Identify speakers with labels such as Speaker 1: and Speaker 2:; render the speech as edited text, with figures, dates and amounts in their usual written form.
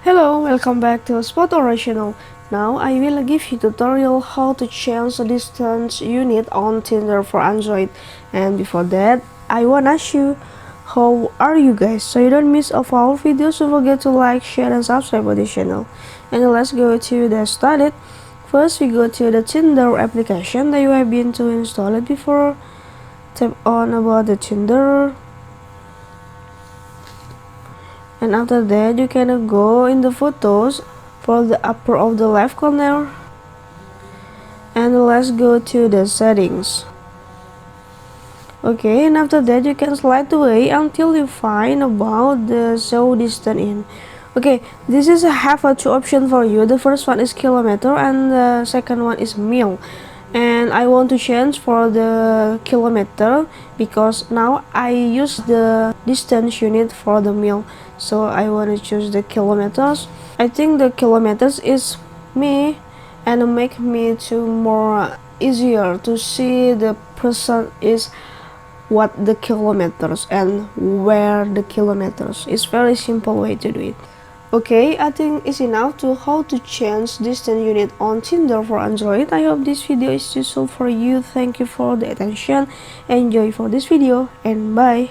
Speaker 1: Hello, welcome back to Spot Original. Now I will give you tutorial how to change the distance unit on Tinder for Android. And before that, I wanna ask you, how are you guys? So you don't miss of our videos, don't forget to like, share, and subscribe to this channel. And let's go to the started. First, we go to the Tinder application that you have been to install it before. Tap on about the Tinder. And after that you can go in the photos for the upper of the left corner, and let's go to the settings. Okay, and after that you can slide away until you find about the show distance in. Okay, this is a have a two option for you. The first one is kilometer and the second one is mile, and I want to change for the kilometer because now I use the distance unit for the mile, so I want to choose the kilometers. I think the kilometers is me and make me to more easier to see the person is what the kilometers and where the kilometers. It's very simple way to do it. Okay, I think it's enough to how to change distance unit on Tinder for Android. I hope this video is useful for you. Thank you for the attention. Enjoy for this video and bye.